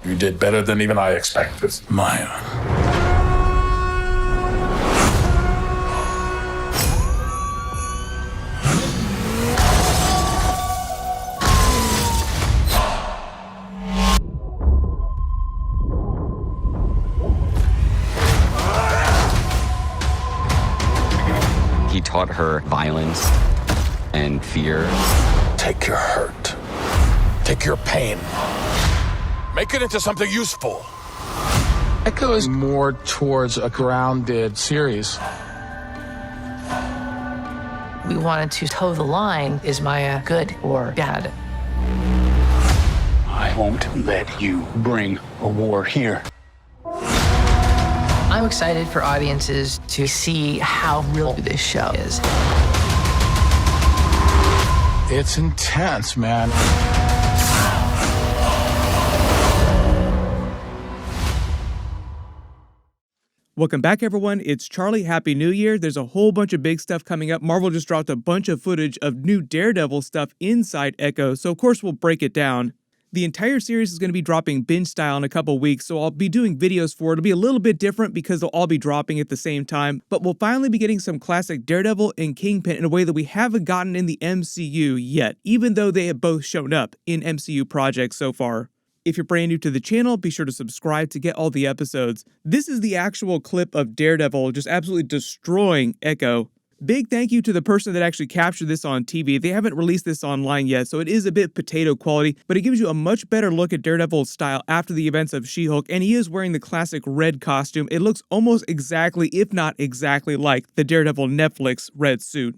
You did better than even I expected. Maya. He taught her violence and fear. Take your hurt. Take your pain. Make it into something useful. Echo is more towards a grounded series. We wanted to toe the line. Is Maya good or bad? I won't let you bring a war here. I'm excited for audiences to see how real this show is. It's intense, man. Welcome back, everyone. It's Charlie. Happy New Year. There's a whole bunch of big stuff coming up. Marvel just dropped a bunch of footage of new Daredevil stuff inside Echo, so of course we'll break it down. The entire series is going to be dropping binge style in a couple weeks, so I'll be doing videos for it. It'll be a little bit different because they'll all be dropping at the same time, but we'll finally be getting some classic Daredevil and Kingpin in a way that we haven't gotten in the MCU yet, even though they have both shown up in MCU projects so far. If you're brand new to the channel, be sure to subscribe to get all the episodes. This is the actual clip of Daredevil just absolutely destroying Echo. Big thank you to the person that actually captured this on TV. They haven't released this online yet, so it is a bit potato quality, but it gives you a much better look at Daredevil's style after the events of She-Hulk, and he is wearing the classic red costume. It looks almost exactly, if not exactly like, the Daredevil Netflix red suit.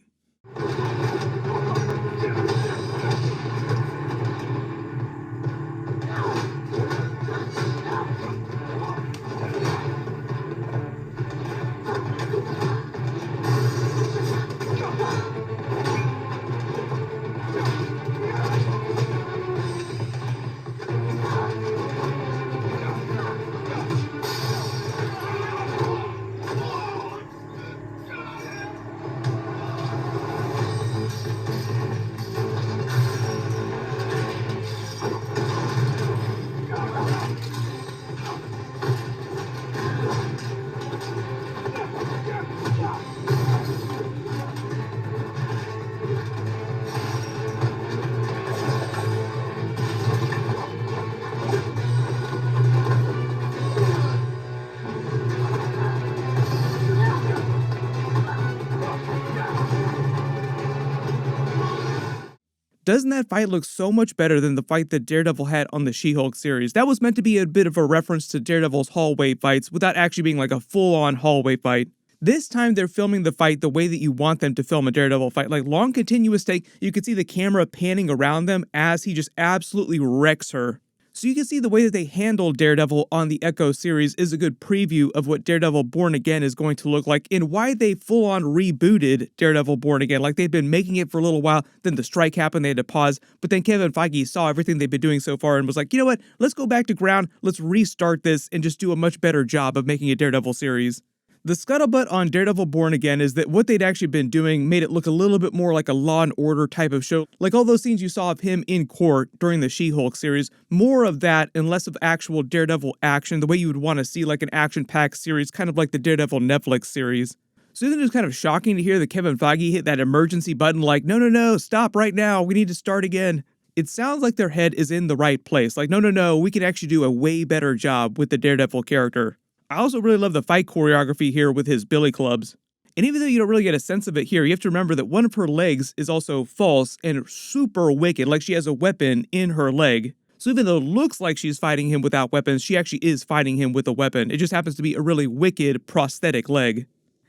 Doesn't that fight look so much better than the fight that Daredevil had on the She-Hulk series? That was meant to be a bit of a reference to Daredevil's hallway fights without actually being like a full-on hallway fight. This time they're filming the fight the way that you want them to film a Daredevil fight. Like long continuous take, you can see the camera panning around them as he just absolutely wrecks her. So you can see the way that they handled Daredevil on the Echo series is a good preview of what Daredevil Born Again is going to look like and why they full-on rebooted Daredevil Born Again. Like they've been making it for a little while, then the strike happened, they had to pause, but then Kevin Feige saw everything they've been doing so far and was like, you know what, let's go back to ground, let's restart this and just do a much better job of making a Daredevil series. The scuttlebutt on Daredevil Born Again is that what they'd actually been doing made it look a little bit more like a Law and Order type of show. Like all those scenes you saw of him in court during the She-Hulk series, more of that and less of actual Daredevil action, the way you would want to see like an action-packed series, kind of like the Daredevil Netflix series. So isn't it just kind of shocking to hear that Kevin Feige hit that emergency button like, no, stop right now, we need to start again. It sounds like their head is in the right place. Like, no, we can actually do a way better job with the Daredevil character. I also really love the fight choreography here with his billy clubs. And even though you don't really get a sense of it here, you have to remember that one of her legs is also false and super wicked, like she has a weapon in her leg. So even though it looks like she's fighting him without weapons, she actually is fighting him with a weapon. It just happens to be a really wicked prosthetic leg.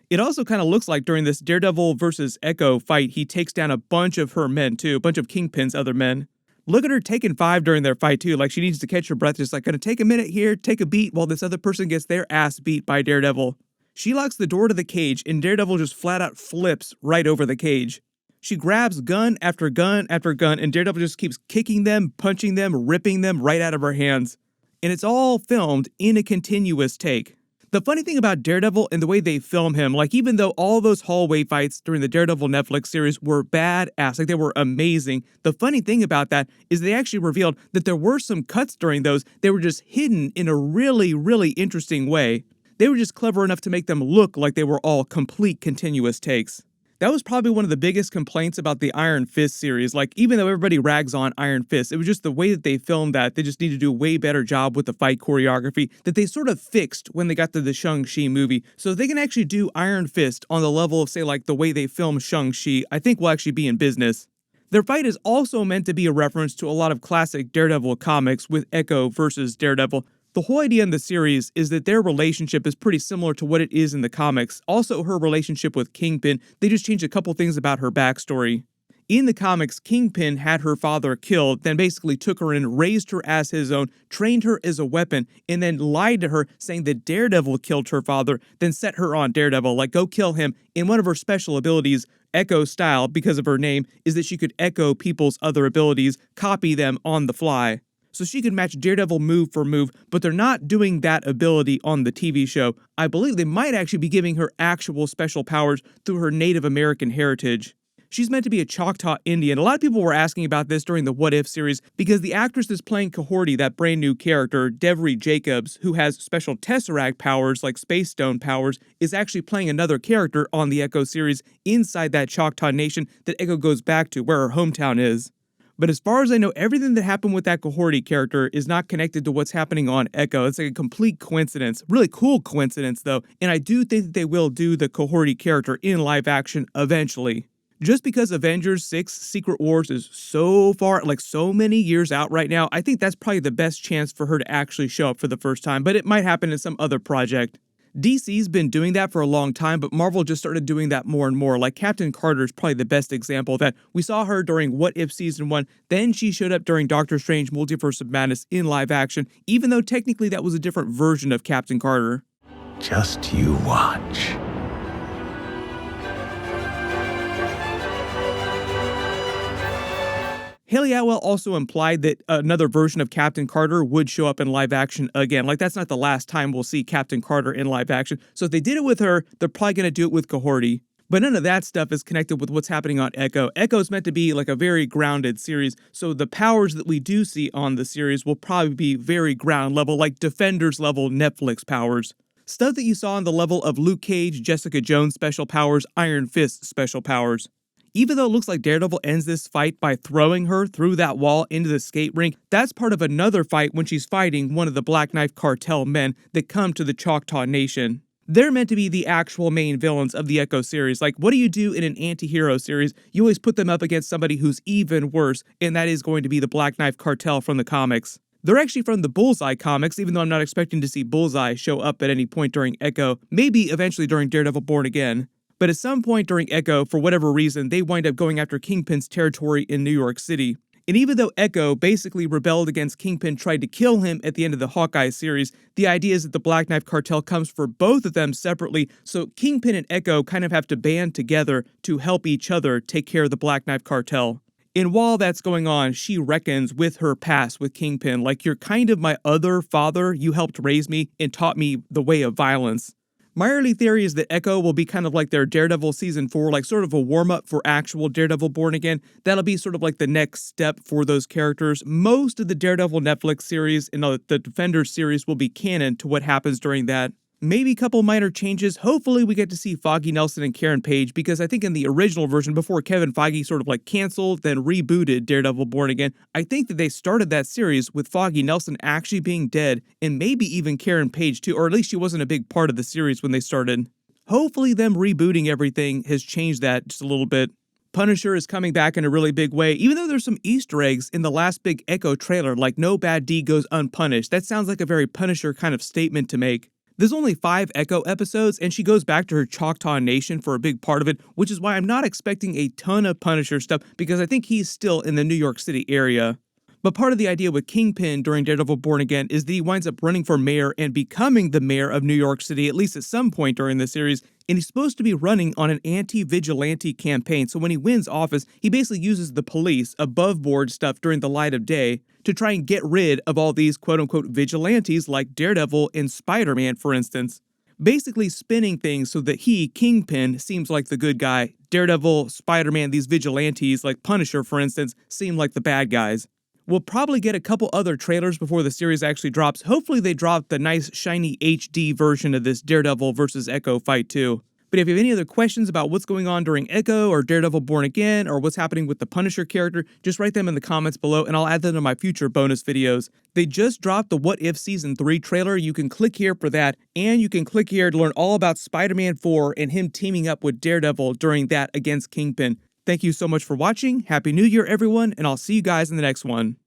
It also kind of looks like during this Daredevil versus Echo fight, he takes down a bunch of her men too, a bunch of Kingpin's other men. Look at her taking 5 during their fight too, like she needs to catch her breath, just like gonna take a minute here, take a beat while this other person gets their ass beat by Daredevil. She locks the door to the cage and Daredevil just flat out flips right over the cage. She grabs gun after gun after gun and Daredevil just keeps kicking them, punching them, ripping them right out of her hands. And it's all filmed in a continuous take. The funny thing about Daredevil and the way they film him, like even though all those hallway fights during the Daredevil Netflix series were badass, like they were amazing, the funny thing about that is they actually revealed that there were some cuts during those that were just hidden in a really, really interesting way. They were just clever enough to make them look like they were all complete continuous takes. That was probably one of the biggest complaints about the Iron Fist series. Like, even though everybody rags on Iron Fist, it was just the way that they filmed that. They just need to do a way better job with the fight choreography that they sort of fixed when they got to the Shang-Chi movie. So they can actually do Iron Fist on the level of, say, like the way they filmed Shang-Chi, I think will actually be in business. Their fight is also meant to be a reference to a lot of classic Daredevil comics with Echo versus Daredevil. The whole idea in the series is that their relationship is pretty similar to what it is in the comics. Also, her relationship with Kingpin, they just changed a couple things about her backstory. In the comics, Kingpin had her father killed, then basically took her in, raised her as his own, trained her as a weapon, and then lied to her saying that Daredevil killed her father, then set her on Daredevil, like go kill him. And one of her special abilities, Echo style, because of her name, is that she could echo people's other abilities, copy them on the fly. So she could match Daredevil move for move, but they're not doing that ability on the TV show. I believe they might actually be giving her actual special powers through her Native American heritage. She's meant to be a Choctaw Indian. A lot of people were asking about this during the What If series because the actress that's playing Kahorti, that brand new character, Devry Jacobs, who has special Tesseract powers like Space Stone powers, is actually playing another character on the Echo series inside that Choctaw Nation that Echo goes back to, where her hometown is. But as far as I know, everything that happened with that Kahorti character is not connected to what's happening on Echo. It's like a complete coincidence. Really cool coincidence, though. And I do think that they will do the Kahorti character in live action eventually. Just because Avengers 6 Secret Wars is so far, like so many years out right now, I think that's probably the best chance for her to actually show up for the first time. But it might happen in some other project. DC's been doing that for a long time, but Marvel just started doing that more and more. Like Captain Carter is probably the best example of that. We saw her during What If Season 1, then she showed up during Doctor Strange Multiverse of Madness in live action, even though technically that was a different version of Captain Carter. Just you watch. Haley Atwell also implied that another version of Captain Carter would show up in live action again. Like, that's not the last time we'll see Captain Carter in live action. So if they did it with her, they're probably going to do it with Kahorti. But none of that stuff is connected with what's happening on Echo. Echo's meant to be like a very grounded series, so the powers that we do see on the series will probably be very ground level, like Defenders level Netflix powers. Stuff that you saw on the level of Luke Cage, Jessica Jones special powers, Iron Fist special powers. Even though it looks like Daredevil ends this fight by throwing her through that wall into the skate rink, that's part of another fight when she's fighting one of the Black Knife Cartel men that come to the Choctaw Nation. They're meant to be the actual main villains of the Echo series. Like, what do you do in an anti-hero series? You always put them up against somebody who's even worse, and that is going to be the Black Knife Cartel from the comics. They're actually from the Bullseye comics, even though I'm not expecting to see Bullseye show up at any point during Echo, maybe eventually during Daredevil Born Again. But at some point during Echo, for whatever reason, they wind up going after Kingpin's territory in New York City. And even though Echo basically rebelled against Kingpin, tried to kill him at the end of the Hawkeye series, the idea is that the Black Knife Cartel comes for both of them separately, so Kingpin and Echo kind of have to band together to help each other take care of the Black Knife Cartel. And while that's going on, she reckons with her past with Kingpin, like, you're kind of my other father, you helped raise me and taught me the way of violence. My early theory is that Echo will be kind of like their Daredevil Season 4, like sort of a warm-up for actual Daredevil Born Again. That'll be sort of like the next step for those characters. Most of the Daredevil Netflix series and the Defenders series will be canon to what happens during that. Maybe a couple minor changes. Hopefully we get to see Foggy Nelson and Karen Page, because I think in the original version, before Kevin Feige sort of like canceled, then rebooted Daredevil Born Again, I think that they started that series with Foggy Nelson actually being dead, and maybe even Karen Page too, or at least she wasn't a big part of the series when they started. Hopefully them rebooting everything has changed that just a little bit. Punisher is coming back in a really big way, even though there's some Easter eggs in the last big Echo trailer, like no bad deed goes unpunished. That sounds like a very Punisher kind of statement to make. There's only 5 Echo episodes, and she goes back to her Choctaw Nation for a big part of it, which is why I'm not expecting a ton of Punisher stuff, because I think he's still in the New York City area. But part of the idea with Kingpin during Daredevil Born Again is that he winds up running for mayor and becoming the mayor of New York City, at least at some point during the series, and he's supposed to be running on an anti-vigilante campaign. So when he wins office, he basically uses the police, above board stuff during the light of day, to try and get rid of all these quote-unquote vigilantes like Daredevil and Spider-Man, for instance. basically spinning things so that he, Kingpin, seems like the good guy. Daredevil, Spider-Man, these vigilantes like Punisher, for instance, seem like the bad guys. We'll probably get a couple other trailers before the series actually drops. Hopefully they drop the nice shiny HD version of this Daredevil versus Echo fight too. But if you have any other questions about what's going on during Echo or Daredevil Born Again or what's happening with the Punisher character, just write them in the comments below and I'll add them to my future bonus videos. They just dropped the What If Season 3 trailer. You can click here for that, and you can click here to learn all about Spider-Man 4 and him teaming up with Daredevil during that against Kingpin. Thank you so much for watching. Happy New Year, everyone, and I'll see you guys in the next one.